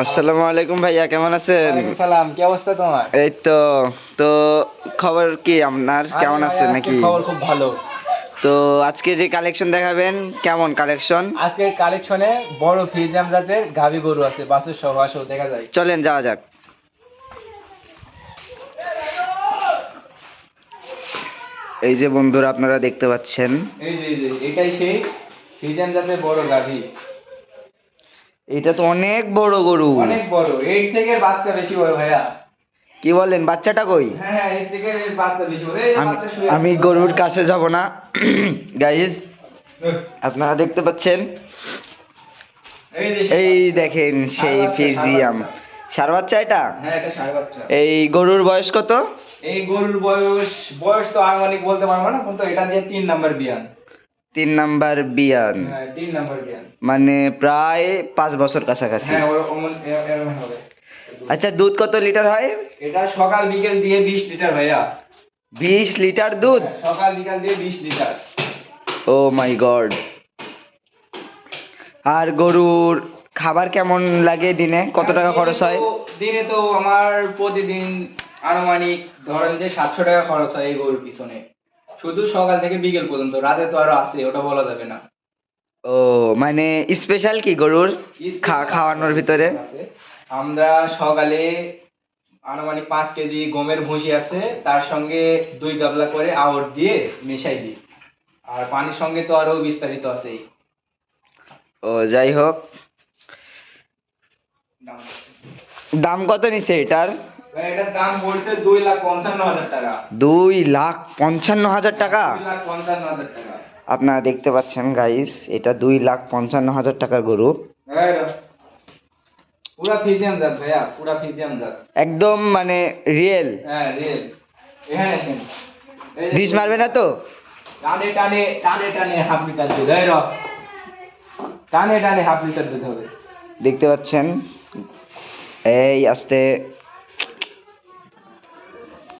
আসসালামু আলাইকুম ভাইয়া, কেমন আছেন? ওয়ালাইকুম সালাম। কি অবস্থা তোমার? এই তো। তো খবর কি আপনার, আরে কেমন ভাই, আছেন আজকে নাকি? খবর খুব ভালো। তো আজকে যে কালেকশন দেখাবেন, কেমন কালেকশন? আজকে কালেকশনে বড় ফ্রিজিয়াম জাতের গাভী গরু আছে, বাছুর সহ আসো দেখা যায়। চলেন যাওয়া যাক। এই যে বন্ধুরা আপনারা দেখতে পাচ্ছেন, এই যে এটাই সেই ফ্রিজিয়াম জাতের বড় গাভী। এটা তো অনেক বড় গরু। অনেক বড়, এর থেকে বাচ্চা বেশি বড় ভাইয়া। কি বলেন, বাচ্চাটা কই? হ্যাঁ, এর থেকে বাচ্চা বেশি বড়। এই যে আমি বাচ্চা শুয়ে আমি আছে। গরুর কাছে যাব না। গাইজ, আপনারা দেখতে পাচ্ছেন, এই যে এই দেখেন সেই ফিজিয়াম ষাঁড় বাচ্চা। এটা হ্যাঁ, এটা ষাঁড় বাচ্চা। এই গরুর বয়স কত? এই গরুর বয়স তো আনুমানিক বলতে পারবো না, কিন্তু এটা দিয়ে 3 নাম্বার বিয়ান। 3 নাম্বার বিয়ান। হ্যাঁ, 3 নাম্বার বিয়ান। মানে প্রায় 5 বছর কাছাকাছি। হ্যাঁ, এরকম হবে। আচ্ছা, দুধ কত লিটার হয়? এটা সকাল বিকেল দিয়ে 20 লিটার ভাইয়া। 20 লিটার দুধ? সকাল বিকাল দিয়ে 20 লিটার। ও মাই গড। আর গরুর খাবার কেমন লাগে? দিনে কত টাকা খরচ হয়? দিনে তো আমার প্রতিদিন আনুমানিক ধরেন যে 700 টাকা খরচ হয় এই গরুর পিছনে, শুধু সকাল থেকে বিকেল পর্যন্ত। রাতে তো আরো আছে, ওটা বলা যাবে না। ও মানে স্পেশাল কি গরুর খাওয়ানোর ভিতরে? আছে। আমরা সকালে আনুমানিক 5 কেজি গমের ভুসি আছে, তার সঙ্গে 2 গাবলা করে আওর দিয়ে মিশাই দিই। আর পানির সঙ্গে তো আরো বিস্তারিত আছেই। ও যাই হোক, দাম কত নিছে এটার? ভাই, এটার দাম বলছে 2,55,000 টাকা। 2,55,000 টাকা? 2,55,000 টাকা। আপনারা দেখতে পাচ্ছেন গাইস, এটা 2,55,000 টাকার গরু। এই রে, পুরা ফিজিয়াম জাত ভাইয়া, পুরা ফিজিয়াম জাত। একদম মানে রিয়েল। হ্যাঁ, রিয়েল। এখানে আসেন। এই যে বিষ মারবে না তো? টানে টানে টানে টানে হাফ লিটার দুধ। এই র, টানে টানে হাফ লিটার দুধ হবে। দেখতে পাচ্ছেন, এই আস্তে